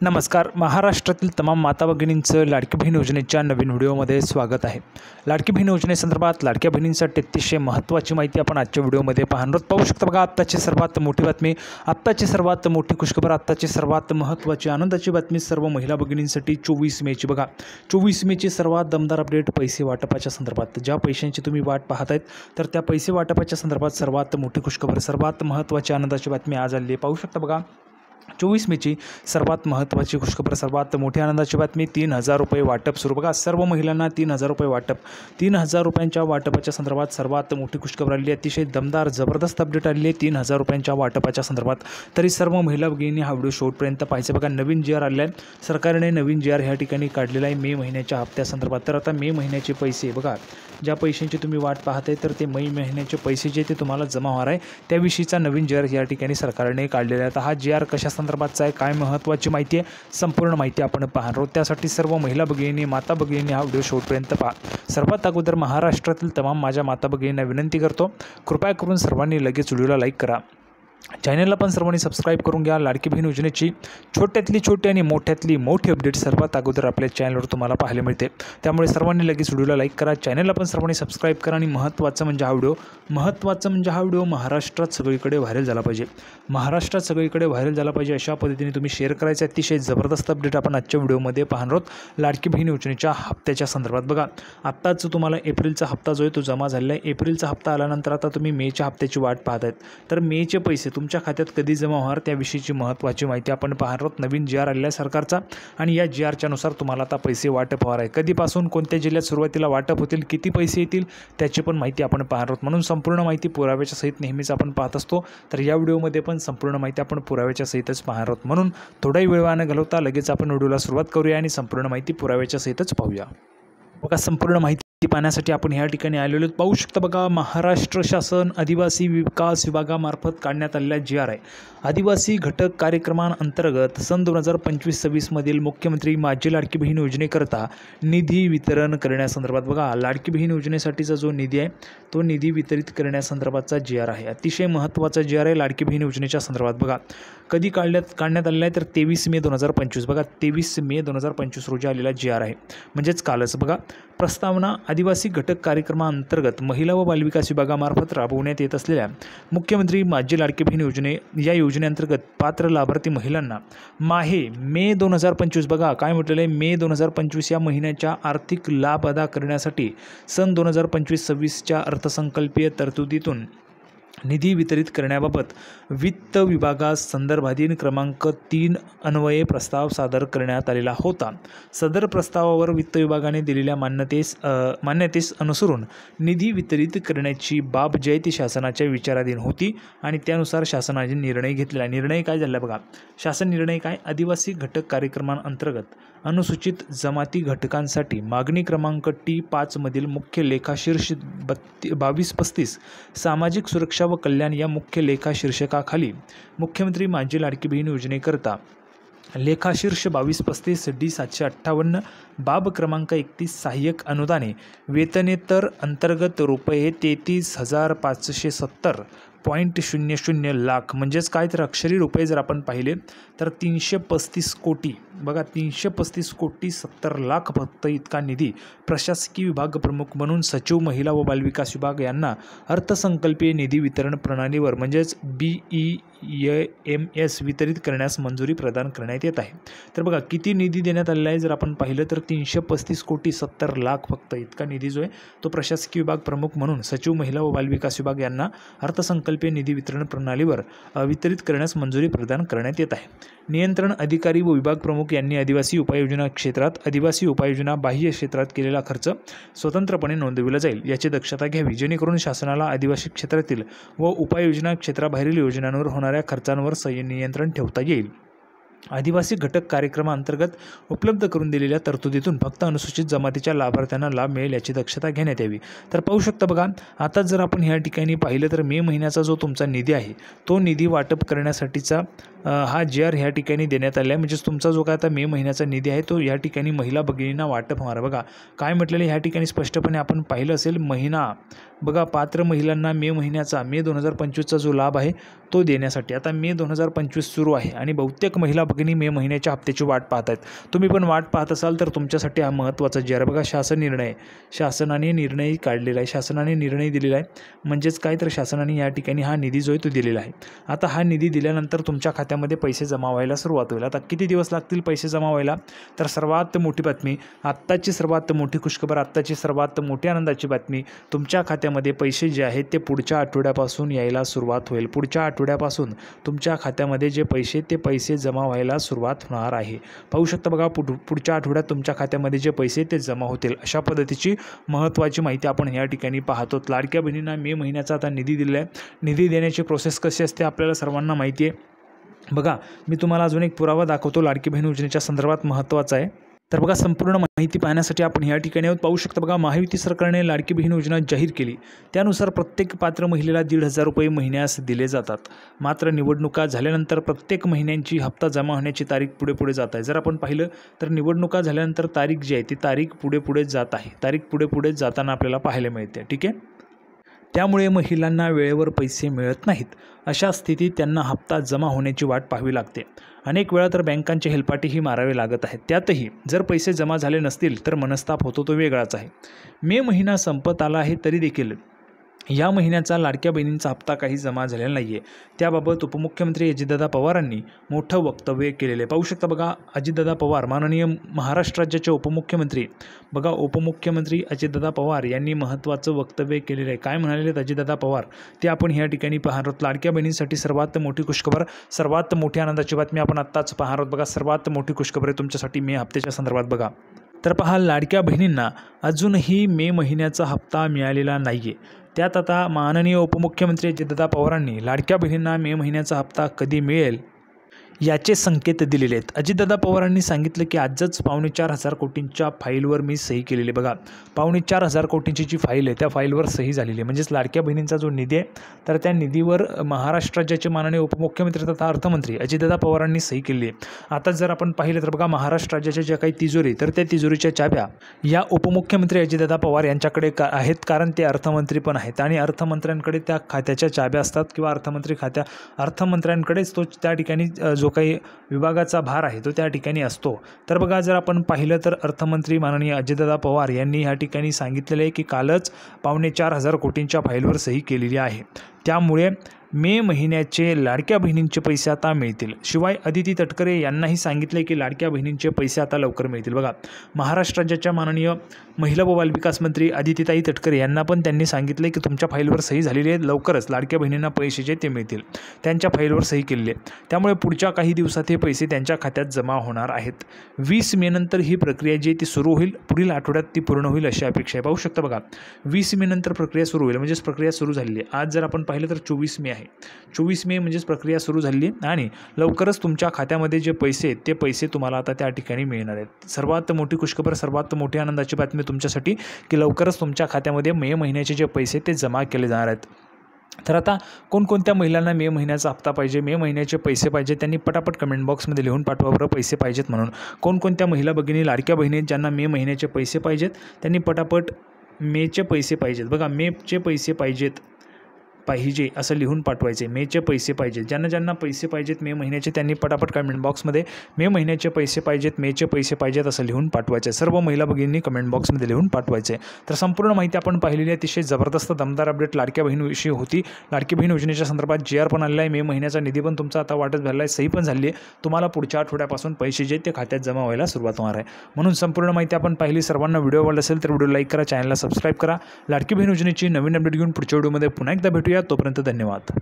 नमस्कार. महाराष्ट्रातील तमाम माता भगिनींचं लाडकी बहीण योजनेच्या नवीन व्हिडिओमध्ये स्वागत आहे. लाडकी बहीण योजनेसंदर्भात लाडक्या बहिणींसाठी अतिशय महत्त्वाची माहिती आपण आजच्या व्हिडिओमध्ये पाहणार आहोत. पाहू शकता बघा, आत्ताची सर्वात मोठी बातमी, आत्ताची सर्वात मोठी खुशखबर, आत्ताची सर्वात महत्त्वाची आनंदाची बातमी सर्व महिला भगिनींसाठी 24 मेची बघा. 24 मेची सर्वात दमदार अपडेट पैसे वाटपाच्या संदर्भात. ज्या पैशांची तुम्ही वाट पाहत आहेत तर त्या पैसे वाटपाच्या संदर्भात सर्वात मोठी खुशखबर, सर्वात महत्त्वाची आनंदाची बातमी आज आली आहे. पाहू शकता बघा, 24 मेची सर्वात महत्त्वाची खुशखबर, सर्वात मोठी आनंदाची बातमी. 3,000 रुपये वाटप सुरू बघा. सर्व महिलांना 3,000 रुपये वाटप. 3,000 रुपयांच्या वाटपाच्या संदर्भात सर्वात मोठी खुशखबर आली आहे. अतिशय दमदार जबरदस्त अपडेट आलेली आहे 3,000 रुपयांच्या वाटपाच्या संदर्भात. तरी सर्व महिला भगिनींनी हा व्हिडिओ शेवटपर्यंत पाहायचा बघा. नवीन जी आर आले आहे, सरकारने नवीन जी आर ह्या ठिकाणी काढलेला आहे मे महिन्याच्या हप्त्यासंदर्भात. तर आता मे महिन्याचे पैसे बघा, ज्या पैशांची तुम्ही वाट पाहताय तर ते मे महिन्याचे पैसे जे ते तुम्हाला जमा होणार आहे त्याविषयीचा नवीन जी आर या ठिकाणी सरकारने काढलेला आहे. आता हा जी आर कशा संदर्भातचा आहे, काय महत्त्वाची माहिती आहे, संपूर्ण माहिती आपण पाहणार आहोत. त्यासाठी सर्व महिला भगिनी, माता भगिनी हा व्हिडिओ शेवटपर्यंत पहा. सर्वात अगोदर महाराष्ट्रातील तमाम माझ्या माता भगिनींना विनंती करतो, कृपया करून सर्वांनी लगेच व्हिडिओला लाईक करा. चॅनलला पण सर्वांनी सबस्क्राईब करून घ्या. लाडकी बहीण योजनेची छोट्यातली छोटी आणि मोठ्यातली मोठी अपडेट सर्वात अगोदर आपल्या चॅनलवर तुम्हाला पाहायला मिळते. त्यामुळे सर्वांनी लगेच व्हिडिओला लाईक करा, चॅनलला पण सर्वांनी सबस्क्राईब करा. आणि महत्त्वाचं म्हणजे हा व्हिडिओ महाराष्ट्रात सगळीकडे व्हायरल झाला पाहिजे. महाराष्ट्रात सगळीकडे व्हायरल झाला पाहिजे अशा पद्धतीने तुम्ही शेअर करायचे. अतिशय जबरदस्त अपडेट आपण आजच्या व्हिडिओमध्ये पाहणार आहोत लाडकी बहीण योजनेच्या हप्त्याच्या संदर्भात. बघा, आत्ताच तुम्हाला एप्रिलचा हप्ता जो आहे तो जमा झालेला आहे. एप्रिलचा हप्ता आल्यानंतर आता तुम्ही मेच्या हप्त्याची वाट पाहत आहेत. तर मेचे पैसे तुमच्या खात्यात कधी जमा होणार त्याविषयीची महत्त्वाची माहिती आपण पाहणार आहोत. नवीन जी आर आलेला आहे सरकारचा आणि या जी आरच्या नुसार तुम्हाला आता पैसे वाटप होणार आहे. कधीपासून, कोणत्या जिल्ह्यात सुरुवातीला वाटप होतील, किती पैसे येतील त्याची पण माहिती आपण पाहणार आहोत. म्हणून संपूर्ण माहिती पुराव्याच्या सहित नेहमीच आपण पाहत असतो. तर या व्हिडिओमध्ये पण संपूर्ण माहिती आपण पुराव्याच्या सहितच पाहणार आहोत. म्हणून थोडाही वेळ न घालवता लगेच आपण व्हिडिओला सुरुवात करूया आणि संपूर्ण माहिती पुराव्याच्या सहितच पाहूया. बघा, संपूर्ण माहिती पाहण्यासाठी आपण या ठिकाणी आलेलो पाहू शकता बघा. महाराष्ट्र शासन आदिवासी विकास विभागामार्फत काढण्यात आलेला जी आर आहे. आदिवासी घटक कार्यक्रमांतर्गत सन 2025-26 मधील मुख्यमंत्री माझी लाडकी बहीण योजनेकरता निधी वितरण करण्यासंदर्भात. बघा, लाडकी बहीण योजनेसाठीचा जो निधी आहे तो निधी वितरित करण्यासंदर्भातचा जी आर आहे. अतिशय महत्त्वाचा जी आर आहे लाडकी बहीण योजनेच्या संदर्भात. बघा, कधी काढण्यात आलेला आहे तर 23 मे 2025. बघा, 23 मे 2025 रोजी आलेला जी आर आहे, म्हणजेच कालच. बघा, प्रस्तावना आदिवासी घटक कार्यक्रमांतर्गत महिला व बालविकास विभागामार्फत राबवण्यात येत असलेल्या मुख्यमंत्री माझी लाडकी बहीण या योजनेअंतर्गत पात्र लाभार्थी महिलांना मे 2025. बघा काय म्हटलेलं आहे, मे 2025 या महिन्याच्या आर्थिक लाभ अदा करण्यासाठी सन 2025-26च्या अर्थसंकल्पीय तरतुदीतून निधी वितरित करण्याबाबत वित्त विभागास संदर्भाधीन क्रमांक 3 अन्वये प्रस्ताव सादर करण्यात आलेला होता. सदर प्रस्तावावर वित्त विभागाने दिलेल्या मान्यतेस अनुसरून निधी वितरित करण्याची बाब जी आहे ती शासनाच्या विचाराधीन होती आणि त्यानुसार शासनाने निर्णय घेतलेला. निर्णय काय झाला बघा, शासन निर्णय काय, आदिवासी घटक कार्यक्रमांतर्गत अनुसूचित जमाती घटकांसाठी मागणी क्रमांक T5 मधील मुख्य लेखा शीर्ष 2235 सामाजिक सुरक्षा व कल्याण या मुख्य लेखा शीर्षकाखाली मुख्यमंत्री माझी लाडकी बहीण योजनेकरता लेखाशीर्ष 2235 D758 बाब क्रमांक 31 सहाय्यक अनुदाने वेतनेतर अंतर्गत रुपये 33,570.00 लाख, म्हणजेच काय तर अक्षरी रुपये जर आपण पाहिले तर 335 कोटी. बघा, 335 कोटी 70 लाख फक्त इतका निधी प्रशासकीय विभाग प्रमुख म्हणून सचिव महिला व बालविकास विभाग यांना अर्थसंकल्पीय निधी वितरण प्रणालीवर म्हणजेच BEMS वितरित करण्यास मंजुरी प्रदान करण्यात येत आहे. तर बघा, किती निधी देण्यात आलेला आहे जर आपण पाहिलं तर 335 कोटी 70 लाख फक्त इतका निधी जो आहे तो प्रशासकीय विभाग प्रमुख म्हणून सचिव महिला व बालविकास विभाग यांना अर्थसंकल्पीय निधी वितरण प्रणालीवर वितरित करण्यास मंजुरी प्रदान करण्यात येत आहे. नियंत्रण अधिकारी व विभाग प्रमुख यांनी आदिवासी उपाययोजना क्षेत्रात, आदिवासी उपाययोजना बाह्य क्षेत्रात केलेला खर्च स्वतंत्रपणे नोंदविला जाईल याची दक्षता घ्यावी, जेणेकरून शासनाला आदिवासी क्षेत्रातील व उपाययोजना क्षेत्राबाहेरील योजनांवर होणाऱ्या खर्चांवर नियंत्रण ठेवता येईल. आदिवासी घटक कार्यक्रमांतर्गत उपलब्ध करून दिलेल्या तरतुदीतून फक्त अनुसूचित जमातीच्या लाभार्थ्यांना लाभ मिळेल याची दक्षता घेण्यात यावी. तर पाहू शकता बघा, आता जर आपण ह्या ठिकाणी पाहिलं तर मे महिन्याचा जो तुमचा निधी आहे तो निधी वाटप करण्यासाठीचा हा जी आर ह्या ठिकाणी देण्यात आला आहे. म्हणजेच तुमचा जो काय आता मे महिन्याचा निधी आहे तो या ठिकाणी महिला भगिनींना वाटप होणार. बघा काय म्हटलेलं ह्या ठिकाणी स्पष्टपणे आपण पाहिलं असेल, महिना बघा पात्र महिलांना मे महिन्याचा मे 2025चा जो लाभ आहे तो देण्यासाठी. आता मे 2025 सुरू आहे आणि बहुतेक महिला भगिनी मे महिन्याच्या हप्त्याची वाट पाहत आहेत. तुम्ही पण वाट पाहत असाल तर तुमच्यासाठी हा महत्त्वाचा जे आहे बघा शासनाने निर्णय काढलेला आहे, शासनाने निर्णय दिलेला आहे. म्हणजेच काय तर शासनाने या ठिकाणी हा निधी जो आहे तो दिलेला आहे. आता हा निधी दिल्यानंतर तुमच्या खात्यामध्ये पैसे जमा व्हायला सुरुवात होईल. आता किती दिवस लागतील पैसे जमा व्हायला? तर सर्वात मोठी बातमी, आत्ताची सर्वात मोठी खुशखबर, आत्ताची सर्वात मोठी आनंदाची बातमी, तुमच्या खात्यामध्ये पैसे जे आहेत ते पुढच्या आठवड्यापासून यायला सुरुवात होईल. पुढच्या आठवड्यापासून तुमच्या खात्यामध्ये जे ते पैसे जमा व्हायला सुरुवात होणार आहे. पाहू शकता बघा, पुढच्या आठवड्यात तुमच्या खात्यामध्ये जे पैसे ते जमा होतील. अशा पद्धतीची महत्त्वाची माहिती आपण या ठिकाणी पाहतो. लाडक्या बहिणींना मे महिन्याचा आता निधी दिलेला आहे. निधी देण्याची प्रोसेस कशी असते आपल्याला सर्वांना माहिती आहे. बघा, मी तुम्हाला अजून एक पुरावा दाखवतो लाडकी बहीण योजनेच्या संदर्भात महत्त्वाचा आहे. तर बघा, संपूर्ण माहिती पाहण्यासाठी आपण या ठिकाणी आहोत. पाहू शकता बघा, महायुती सरकारने लाडकी बहीण योजना जाहीर केली. त्यानुसार प्रत्येक पात्र महिलेला 1,500 रुपये महिन्यास दिले जातात. मात्र निवडणुका झाल्यानंतर प्रत्येक महिन्यांची हप्ता जमा होण्याची तारीख पुढे जात आहे. जर आपण पाहिलं तर निवडणुका झाल्यानंतर तारीख जी आहे ती तारीख पुढे जात आहे. तारीख पुढे जाताना आपल्याला पाहायला मिळते. ठीक आहे. त्यामुळे महिलांना वेळेवर पैसे मिळत नाहीत. अशा स्थितीत त्यांना हप्ता जमा होण्याची वाट पाहावी लागते. अनेक वेळा तर बँकांचे हेलपाटेही मारावे लागत आहेत. त्यातही जर पैसे जमा झाले नसतील तर मनस्ताप होतो तो वेगळाच आहे. मे महिना संपत आला आहे तरी देखील या महिन्याचा लाडक्या बहिणींचा हप्ता काही जमा झालेला नाही आहे. त्याबाबत उपमुख्यमंत्री अजितदादा पवारांनी मोठं वक्तव्य केलेलं आहे. पाहू शकता बघा, अजितदादा पवार माननीय महाराष्ट्र राज्याचे उपमुख्यमंत्री उपमुख्यमंत्री अजितदादा पवार यांनी महत्त्वाचं वक्तव्य केलेलं आहे. काय म्हणाले आहेत अजितदादा पवार ते आपण या ठिकाणी पाहणार आहोत. लाडक्या बहिणींसाठी सर्वात मोठी खुशखबर, सर्वात मोठी आनंदाची बातमी आपण आत्ताच पाहणार आहोत. बघा, सर्वात मोठी खुशखबर आहे तुमच्यासाठी मे हप्त्याच्या संदर्भात. बघा, तर पहा, लाडक्या बहिणींना अजूनही मे महिन्याचा हप्ता मिळालेला नाही आहे. त्यात आता माननीय उपमुख्यमंत्री अजितदादा पवारांनी लाडक्या बहिणींना मे महिन्याचा हप्ता कधी मिळेल याचे संकेत दिलेले आहेत. अजितदादा पवारांनी सांगितलं की आजच 4,500 कोटींच्या फाईलवर मी सही केलेली. बघा, 4,500 कोटींची जी फाईल आहे त्या फाईलवर सही झालेली आहे. म्हणजेच लाडक्या बहिणींचा जो निधी आहे तर त्या निधीवर महाराष्ट्र राज्याचे माननीय उपमुख्यमंत्री तथा अर्थमंत्री अजितदादा पवारांनी सही केली आहे. आता जर आपण पाहिलं तर बघा, महाराष्ट्र राज्याच्या ज्या काही तिजोरी तर त्या तिजोरीच्या चाव्या या उपमुख्यमंत्री अजितदादा पवार यांच्याकडे आहेत. कारण ते अर्थमंत्री पण आहेत आणि अर्थमंत्र्यांकडे त्या खात्याच्या चाव्या असतात किंवा अर्थमंत्र्यांकडेच तो त्या ठिकाणी जो काही विभागाचा भार आहे तो त्या ठिकाणी असतो. तर बघा, जर आपण पाहिलं तर अर्थमंत्री माननीय अजितदादा पवार यांनी या ठिकाणी सांगितलेलं आहे की कालच 4,500 कोटींच्या फाईलवर सही केलेली आहे. त्यामुळे मे महिन्याचे लाडक्या बहिणींचे पैसे आता मिळतील. शिवाय अदिती तटकरे यांनाही सांगितले की लाडक्या बहिणींचे पैसे आता लवकर मिळतील. बघा, महाराष्ट्र राज्याच्या माननीय महिला व बालविकास मंत्री अदितीताई तटकरे यांना पण त्यांनी सांगितले की तुमच्या फाईलवर सही झालेली आहे, लवकरच लाडक्या बहिणींना पैसे जे ते मिळतील. त्यांच्या फाईलवर सही केलेली आहे. त्यामुळे पुढच्या काही दिवसात हे पैसे त्यांच्या खात्यात जमा होणार आहेत. 20 मे नंतर ही प्रक्रिया जी ती सुरू होईल. पुढील आठवड्यात ती पूर्ण होईल अशी अपेक्षा आहे. पाहू शकता बघा, 20 मे नंतर प्रक्रिया सुरू होईल. म्हणजेच प्रक्रिया सुरू झालेली आहे. आज जर आपण पाहिलं तर 24 मे आहे. 24 मे म्हणजेच प्रक्रिया सुरू झाली आहे आणि लवकरच तुमच्या खात्यामध्ये जे पैसे आहेत ते पैसे तुम्हाला आता त्या ठिकाणी मिळणार आहेत. सर्वात मोठी खुशखबर, सर्वात मोठी आनंदाची बातमी तुमच्यासाठी की लवकरच तुमच्या खात्यामध्ये मे महिन्याचे जे पैसे ते जमा केले जाणार आहेत. तर आता कोणकोणत्या महिलांना मे महिन्याचा हप्ता पाहिजे, मे महिन्याचे पैसे पाहिजे, त्यांनी पटापट कमेंट बॉक्समध्ये लिहून पाठवा बरं पैसे पाहिजेत म्हणून. कोणकोणत्या महिला भगिनी लाडक्या बहिणी ज्यांना मे महिन्याचे पैसे पाहिजेत त्यांनी पटापट मेचे पैसे पाहिजेत. बघा, मेचे पैसे पाहिजे असं लिहून पाठवायचे. मेचे पैसे पाहिजेत. ज्यांना पैसे पाहिजेत मे महिन्याचे त्यांनी पटापट कमेंट बॉक्समध्ये मे महिन्याचे पैसे पाहिजेत, मेचे पैसे पाहिजेत असं लिहून पाठवायचे. सर्व महिला भगिनींनी कमेंट बॉक्समध्ये लिहून पाठवायचे. तर संपूर्ण माहिती आपण पाहिलेली आहे. अतिशय जबरदस्त दमदार अपडेट लाडक्या बहिणीविषयी होती. लाडकी बहीण योजनेच्या संदर्भात GR पण आलेला आहे. मे महिन्याचा निधी पण तुमचा आता वाटत झालेला आहे, सही पण झाली आहे. तुम्हाला पुढच्या आठवड्यापासून पैसे जे ते खात्यात जमा व्हायला सुरुवात होणार आहे. म्हणून संपूर्ण माहिती आपण पाहिली. सर्वांना व्हिडिओ आवडला असेल तर व्हिडिओ लाईक करा, चॅनलला सबस्क्राईब करा. लाडकी बहीण योजनेची नवीन अपडेट घेऊन पुढच्या व्हिडिओमध्ये पुन्हा एकदा भेटूया. तोपर्यंत धन्यवाद.